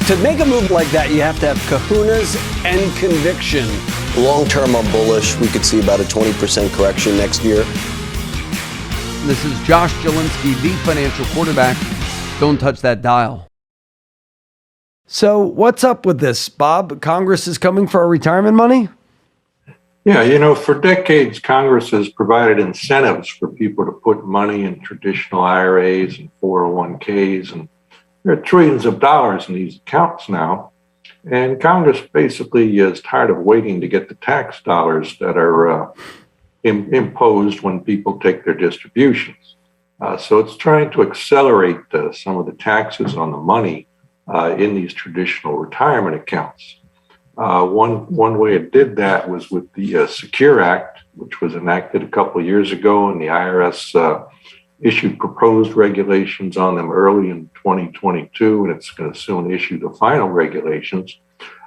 To make a move like that, you have to have kahunas and conviction. Long term, I'm bullish. We could see about a 20% correction next year. This is Josh Jalinski, the financial quarterback. Don't touch that dial. So what's up with this, Bob? Congress is coming for our retirement money? Yeah, for decades, Congress has provided incentives for people to put money in traditional IRAs and 401ks, and there are trillions of dollars in these accounts now. And Congress basically is tired of waiting to get the tax dollars that are imposed when people take their distributions. So it's trying to accelerate some of the taxes on the money in these traditional retirement accounts. One way it did that was with the Secure Act, which was enacted a couple of years ago, and the IRS issued proposed regulations on them early in 2022, and it's going to soon issue the final regulations.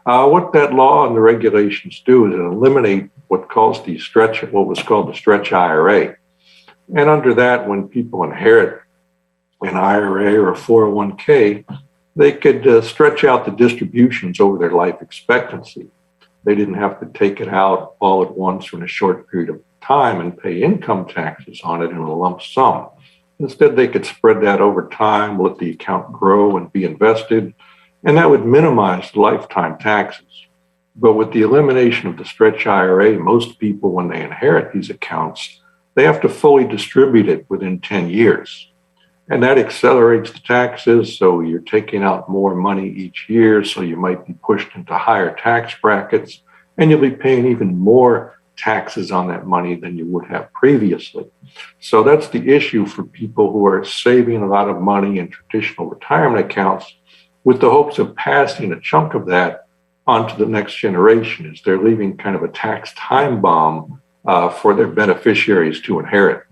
What that law and the regulations do is eliminate what was called the Stretch IRA. And under that, when people inherit an IRA or a 401k, they could stretch out the distributions over their life expectancy. They didn't have to take it out all at once or in a short period of time and pay income taxes on it in a lump sum. Instead, they could spread that over time, let the account grow and be invested, and that would minimize the lifetime taxes. But with the elimination of the Stretch IRA, most people, when they inherit these accounts, they have to fully distribute it within 10 years. And that accelerates the taxes, so you're taking out more money each year, so you might be pushed into higher tax brackets, and you'll be paying even more taxes on that money than you would have previously. So that's the issue for people who are saving a lot of money in traditional retirement accounts with the hopes of passing a chunk of that on to the next generation, is they're leaving kind of a tax time bomb for their beneficiaries to inherit.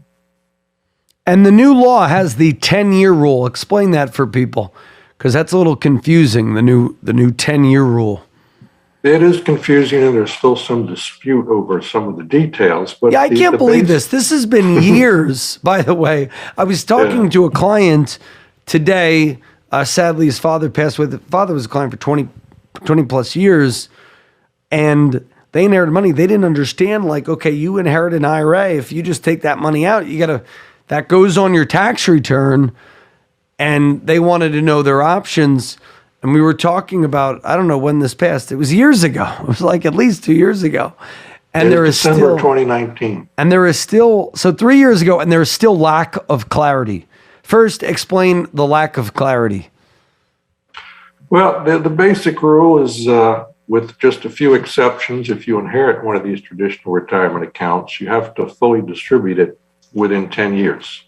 And the new law has the 10-year rule. Explain that for people, because that's a little confusing, the new 10-year rule. It is confusing, and there's still some dispute over some of the details. But yeah, I can't believe this. This has been years, by the way. I was talking to a client today. Sadly, his father passed away. The father was a client for 20 plus years, and they inherited money. They didn't understand, like, okay, you inherit an IRA. If you just take that money out, that goes on your tax return, and they wanted to know their options. And we were talking about, I don't know when this passed. It was years ago. It was like at least 2 years ago. And there is December 2019. And there is still, so 3 years ago, and there is still lack of clarity. First, explain the lack of clarity. Well, the basic rule is, with just a few exceptions, if you inherit one of these traditional retirement accounts, you have to fully distribute it within 10 years.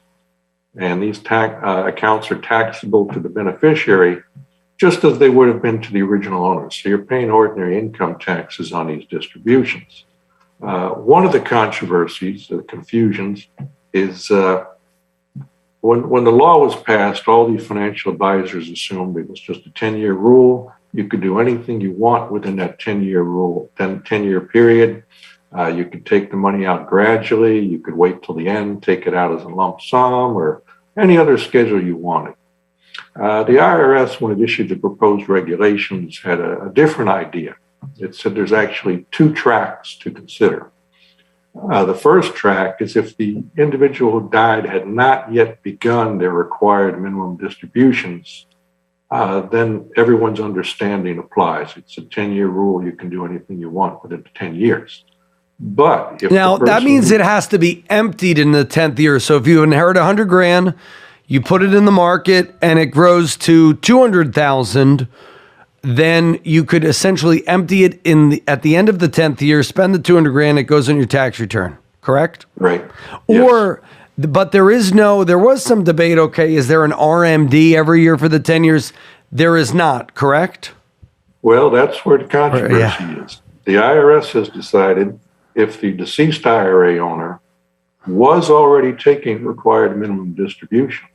And these accounts are taxable to the beneficiary just as they would have been to the original owners. So you're paying ordinary income taxes on these distributions. One of the controversies, the confusions, is when the law was passed, all the financial advisors assumed it was just a 10-year rule. You could do anything you want within that 10-year rule, 10-year period. You could take the money out gradually. You could wait till the end, take it out as a lump sum, or any other schedule you wanted. The IRS, when it issued the proposed regulations, had a different idea. It said there's actually two tracks to consider. The first track is if the individual who died had not yet begun their required minimum distributions, then everyone's understanding applies. It's a 10-year rule. You can do anything you want within 10 years. But if now that means it has to be emptied in the 10th year. So if you inherit $100,000, you put it in the market and it grows to 200,000, then you could essentially empty it at the end of the 10th year, spend the 200,000, it goes on your tax return, correct? Right. Or, but there was some debate, okay, is there an RMD every year for the 10 years? There is not, correct? Well, that's where the controversy is. The IRS has decided if the deceased IRA owner was already taking required minimum distributions,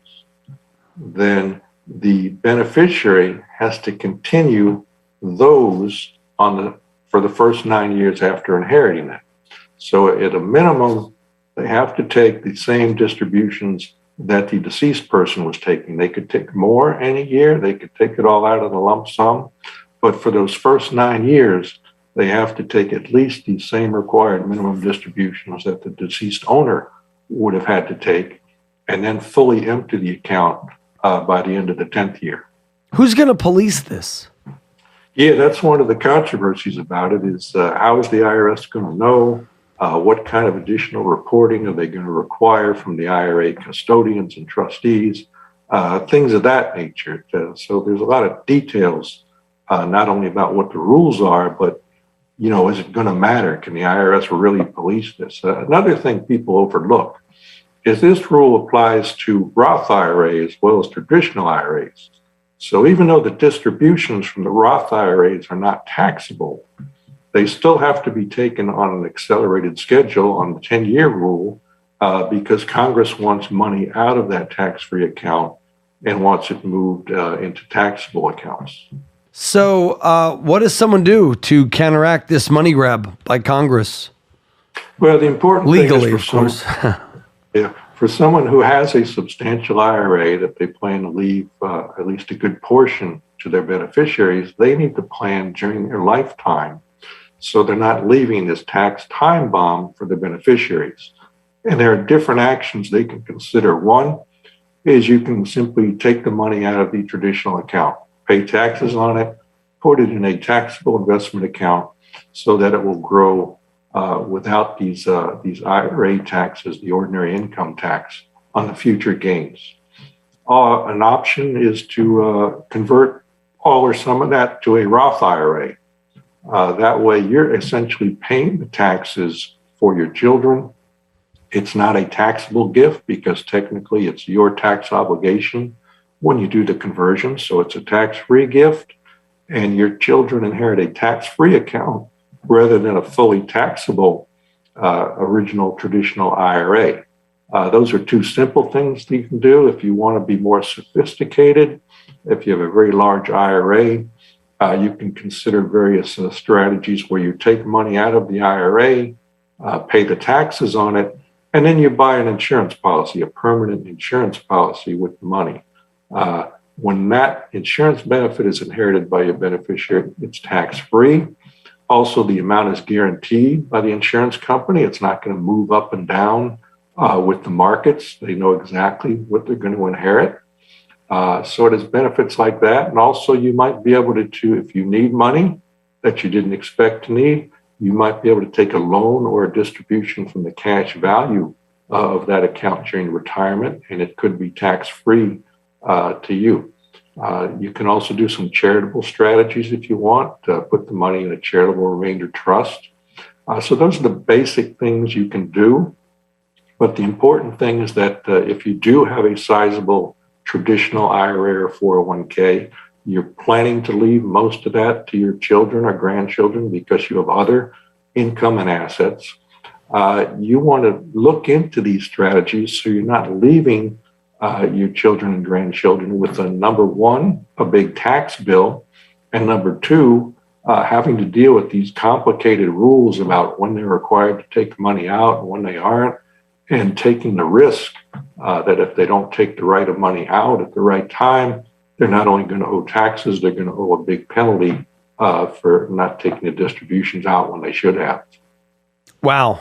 then the beneficiary has to continue those for the first 9 years after inheriting it. So at a minimum, they have to take the same distributions that the deceased person was taking. They could take more in a year, they could take it all out of the lump sum, but for those first 9 years, they have to take at least the same required minimum distributions that the deceased owner would have had to take, and then fully empty the account by the end of the 10th year. Who's going to police this? Yeah, that's one of the controversies about it is how is the IRS going to know? What kind of additional reporting are they going to require from the IRA custodians and trustees? Things of that nature. So there's a lot of details, not only about what the rules are, but, is it going to matter? Can the IRS really police this? Another thing people overlook is this rule applies to Roth IRA as well as traditional IRAs. So even though the distributions from the Roth IRAs are not taxable, they still have to be taken on an accelerated schedule on the 10-year rule because Congress wants money out of that tax-free account and wants it moved into taxable accounts. So what does someone do to counteract this money grab by Congress? Well, the important legally, thing is of course. For someone who has a substantial IRA that they plan to leave at least a good portion to their beneficiaries, they need to plan during their lifetime so they're not leaving this tax time bomb for the beneficiaries. And there are different actions they can consider. One is you can simply take the money out of the traditional account, pay taxes on it, put it in a taxable investment account so that it will grow without these IRA taxes, the ordinary income tax on the future gains. An option is to convert all or some of that to a Roth IRA. That way you're essentially paying the taxes for your children. It's not a taxable gift because technically it's your tax obligation when you do the conversion. So it's a tax-free gift and your children inherit a tax-free account rather than a fully taxable original traditional IRA. Those are two simple things that you can do. If you want to be more sophisticated, if you have a very large IRA, you can consider various strategies where you take money out of the IRA, pay the taxes on it, and then you buy an insurance policy, a permanent insurance policy with the money. When that insurance benefit is inherited by your beneficiary, it's tax-free. Also, the amount is guaranteed by the insurance company. It's not going to move up and down with the markets. They know exactly what they're going to inherit. So it has benefits like that. And also you might be able to, if you need money that you didn't expect to need, you might be able to take a loan or a distribution from the cash value of that account during retirement, and it could be tax-free to you. You can also do some charitable strategies if you want, put the money in a charitable remainder trust. So those are the basic things you can do. But the important thing is that if you do have a sizable traditional IRA or 401k, you're planning to leave most of that to your children or grandchildren because you have other income and assets. You want to look into these strategies so you're not leaving your children and grandchildren with number one, a big tax bill, and number two, having to deal with these complicated rules about when they're required to take the money out and when they aren't, and taking the risk that if they don't take the right of money out at the right time, they're not only going to owe taxes, they're going to owe a big penalty for not taking the distributions out when they should have. Wow.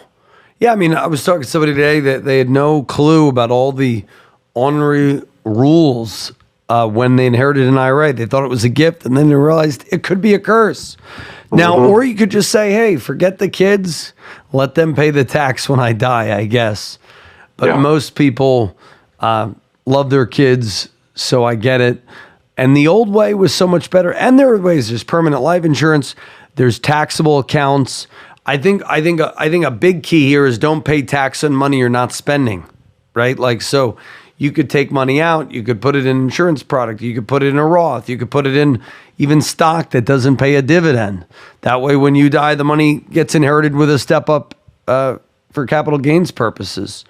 Yeah, I mean, I was talking to somebody today that they had no clue about all the ornery rules when they inherited an IRA. They thought it was a gift, and then they realized it could be a curse. Now, or you could just say, hey, forget the kids, let them pay the tax when I die, I guess. But most people love their kids, so I get it. And the old way was so much better. And there are ways. There's permanent life insurance. There's taxable accounts. I think a big key here is don't pay tax on money you're not spending, right? Like, so you could take money out. You could put it in an insurance product. You could put it in a Roth. You could put it in even stock that doesn't pay a dividend. That way, when you die, the money gets inherited with a step up for capital gains purposes.